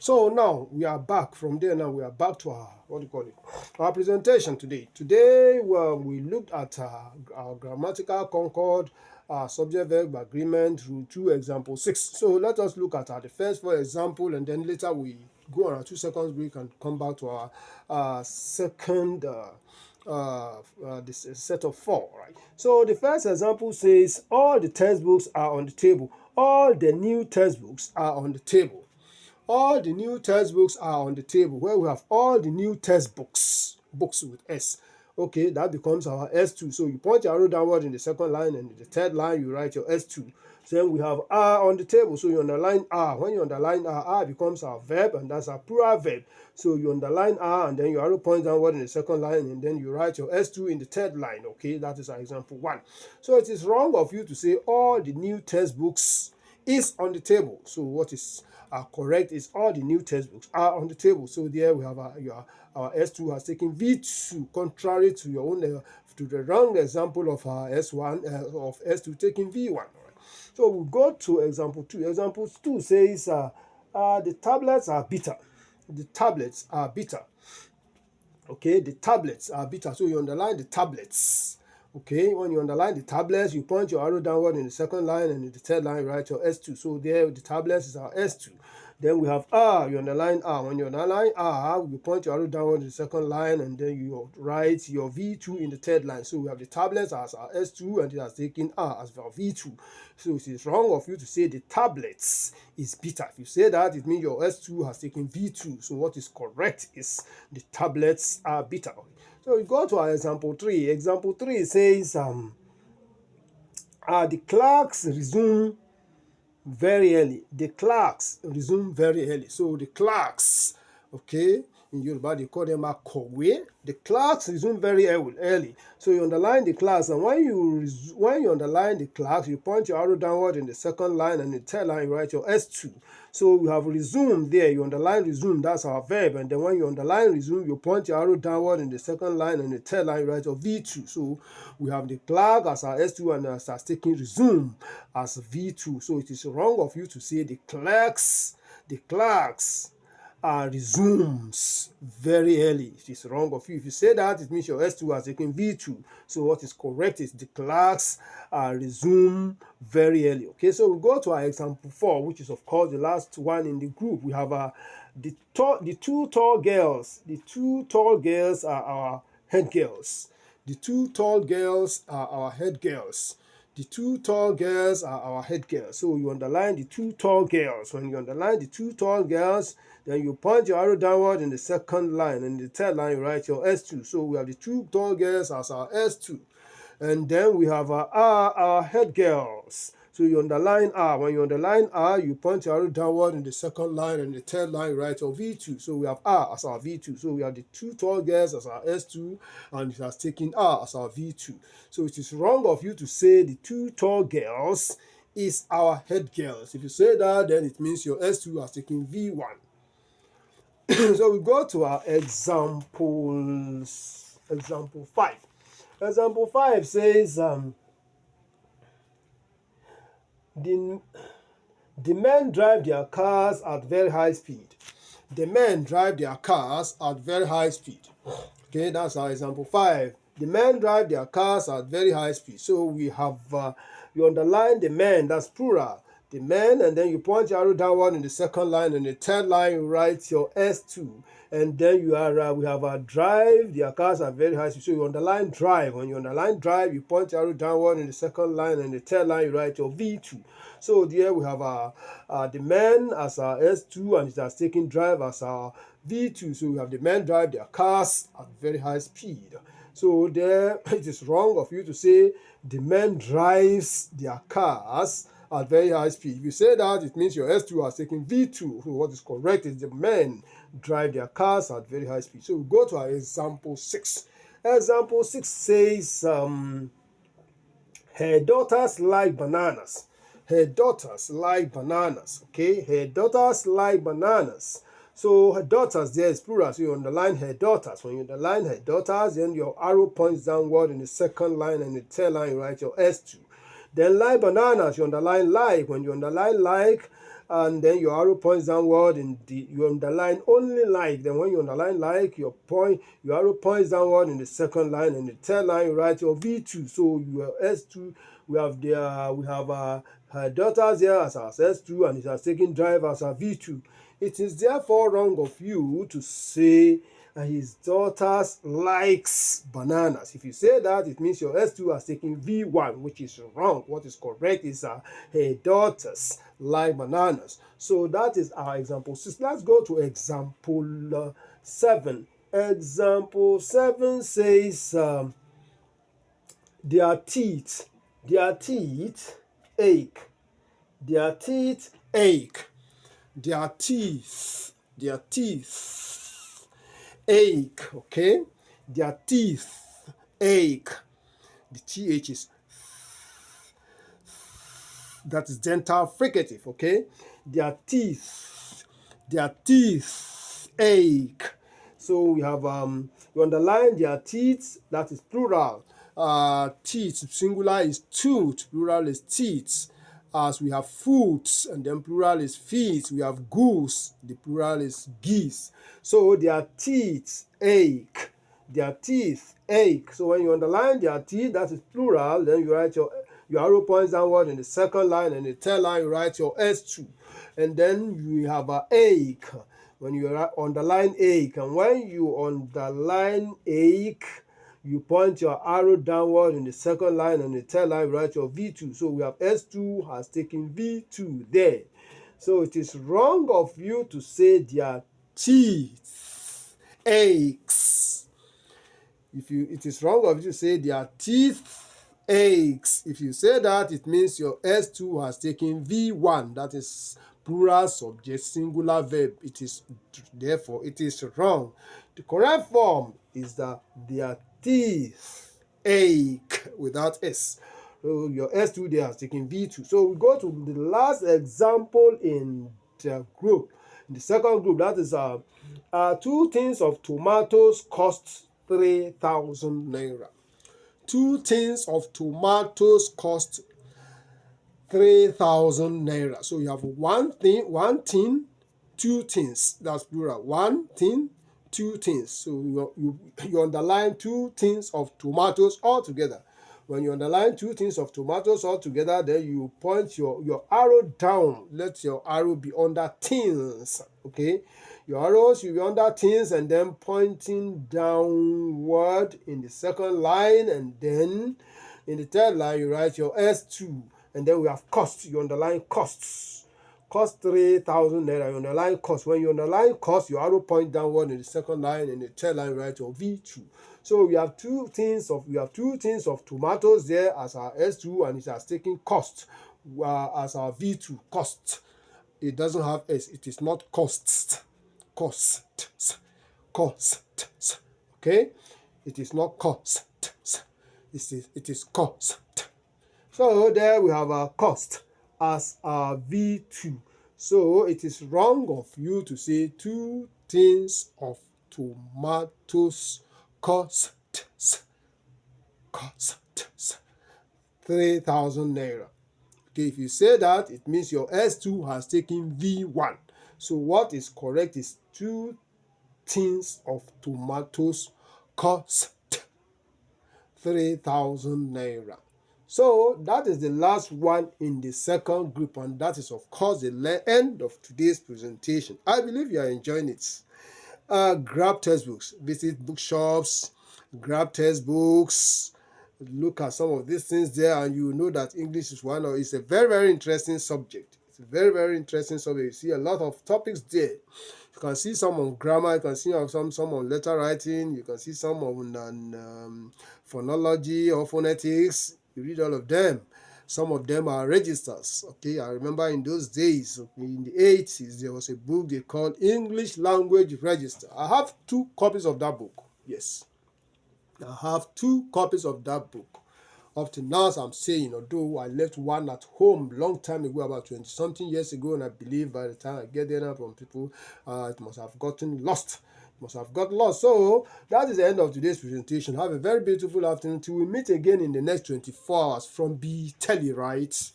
So now we are back from there. Now we are back to our, what do you call it, our presentation today. Today, well, we looked at our grammatical concord, subject verb agreement, rule 2, example 6. So let us look at the first 4 example, and then later we go on a 2 seconds break and come back to our second this set of 4, right? So the first example says all the textbooks are on the table. All the new textbooks are on the table. All the new textbooks are on the table, where we have all the new textbooks, books with S. Okay, that becomes our S2. So you point your arrow downward in the second line, and in the third line you write your S2. So then we have R on the table, so you underline R. When you underline R becomes our verb, and that's our plural verb. So you underline R, and then your arrow points downward in the second line, and then you write your S2 in the third line. Okay, that is our example 1. So it is wrong of you to say all the new textbooks is on the table. So what is correct is all the new textbooks are on the table. So there we have our S2 has taken V2, contrary to your own to the wrong example of our S1 of S2 taking V1. All right. So we go to example 2. Example 2 says the tablets are bitter. The tablets are bitter. Okay, the tablets are bitter. So you underline the tablets. Okay, when you underline the tablets, you point your arrow downward in the second line, and in the third line, you write your S2. So there, the tablets is our S2. Then we have R, you underline R. When you underline R, you point your arrow downward in the second line, and then you write your V2 in the third line. So we have the tablets as our S2, and it has taken R as our V2. So it is wrong of you to say the tablets is bitter. If you say that, it means your S2 has taken V2. So what is correct is the tablets are bitter. So we go to our example 3. Example 3 says the clerks resume very early. The clerks resume very early. So the clerks, okay, in Yoruba they call them akowe. The clerks resume very early. So you underline the clerks, and when you underline the clerks, you point your arrow downward in the second line, and in the third line you write your S2. So we have resume there. You underline resume, that's our verb, and then when you underline resume, you point your arrow downward in the second line, and in the third line you write your V2. So we have the clerk as our S2, and as taking resume as V2. So it is wrong of you to say the clerks resumes very early. It is wrong of you. If you say that, it means your S2 has taken V2. So what is correct is the clerks resume very early. Okay, so we go to our example 4, which is of course the last one in the group. We have the two tall girls. The two tall girls are our head girls. The two tall girls are our head girls. The two tall girls are our head girls. So you underline the two tall girls. When you underline the two tall girls, then you point your arrow downward in the second line, and in the third line you write your S2. So we have the two tall girls as our S2. And then we have our head girls. So you underline R. When you underline R, you point your arrow downward in the second line, and the third line you write your V2. So we have R as our V2. So we have the two tall girls as our S2, and it has taken R as our V2. So it is wrong of you to say the two tall girls is our head girls. If you say that, then it means your S2 has taken V1. So we go to our examples. Example 5. Example 5 says the men drive their cars at very high speed. The men drive their cars at very high speed. Okay, that's our example 5. The men drive their cars at very high speed. So we have, you underline the men, that's plural. The men, and then you point your arrow downward in the second line, and the third line you write your S2. And then you are we have a drive their cars at very high speed. So you underline drive. When you underline drive, you point your arrow downward in the second line, and the third line you write your V2. So there we have the men as our S2, and it has taken drive as our V2. So we have the men drive their cars at very high speed. So there it is wrong of you to say the men drives their cars at very high speed. If you say that, it means your S2 has taken V2. So what is correct is the men drive their cars at very high speed. So we go to our example 6. Example 6 says her daughters like bananas. Her daughters like bananas. Okay, her daughters like bananas. So her daughters there is plural, so you underline her daughters. When you underline her daughters, then your arrow points downward in the second line, and the third line you write your S2. Then like bananas, you underline like. When you underline like, and then your arrow points downward, and you underline only like. Then when you underline like, your arrow points downward in the second line, and the third line you write your V2. So your S2, we have her daughters here as our S2, and it has taken drive as our V2. It is therefore wrong of you to say his daughters likes bananas. If you say that, it means your S2 has taken V1, which is wrong. What is correct is her daughters like bananas. So that is our example 6. Let's go to example 7. Example 7 says their teeth ache. Their teeth ache. Their teeth ache. Okay, their teeth ache. The th is, that is dental fricative. Okay, their teeth ache. So we have you underline their teeth, that is plural. Teeth, singular is tooth, plural is teeth. As we have foot, and then plural is feet. We have goose, the plural is geese. So their teeth ache. Their teeth ache. So when you underline their teeth, that is plural, then you write your arrow points downward in the second line, and the third line you write your S2. And then you have an ache. When you underline ache, and when you underline ache, you point your arrow downward in the second line, and the third line write your V2. So we have S2 has taken V2 there. So it is wrong of you to say their teeth aches. It is wrong of you to say their teeth aches. If you say that, it means your S2 has taken V1. That is plural subject singular verb. Therefore it is wrong. The correct form is that their teeth ache without S. So your S2 there has taken V2. So we go to the last example in the group. In the second group, that is 2 tins of tomatoes cost 3,000 naira. 2 tins of tomatoes cost 3,000 naira. So you have one tin, 2 tins. That's plural. 1 tin, 2 tins. So you underline 2 tins of tomatoes all together. When you underline 2 tins of tomatoes all together, then you point your arrow down. Let your arrow be under tins. Okay, your arrows will be under tins, and then pointing downward in the second line, and then in the third line you write your S2. And then we have cost. You underline costs. Cost 3,000 naira. You underline cost. When you underline cost, your arrow point downward in the second line, and the third line write your V2. So we have 2 tins of tomatoes there as our S2, and it has taken cost as our V2. Cost. It doesn't have S. It is not costs. Costs. Okay? It is not costs. It is cost. So there we have our cost as our V2. So it is wrong of you to say 2 tins of tomatoes cost 3,000 naira. Okay, if you say that, it means your S2 has taken V1. So what is correct is 2 tins of tomatoes cost 3,000 naira. So that is the last one in the second group, and that is of course the end of today's presentation. I believe you are enjoying it. Grab textbooks, visit bookshops, grab textbooks, look at some of these things there, and you know that English is it's a very, very interesting subject. It's a very, very interesting subject. You see a lot of topics there. You can see some on grammar, you can see some on letter writing, you can see some on phonology or phonetics. You read all of them. Some of them are registers. Okay, I remember in those days, in the 80s, there was a book they called English Language Register. I have 2 copies of that book. Yes, I have 2 copies of that book. Up to now, as I'm saying, although I left one at home long time ago, about 20-something years ago, and I believe by the time I get there now from people, it must have gotten lost. So that is the end of today's presentation. Have a very beautiful afternoon till we meet again in the next 24 hours from B Telly, right?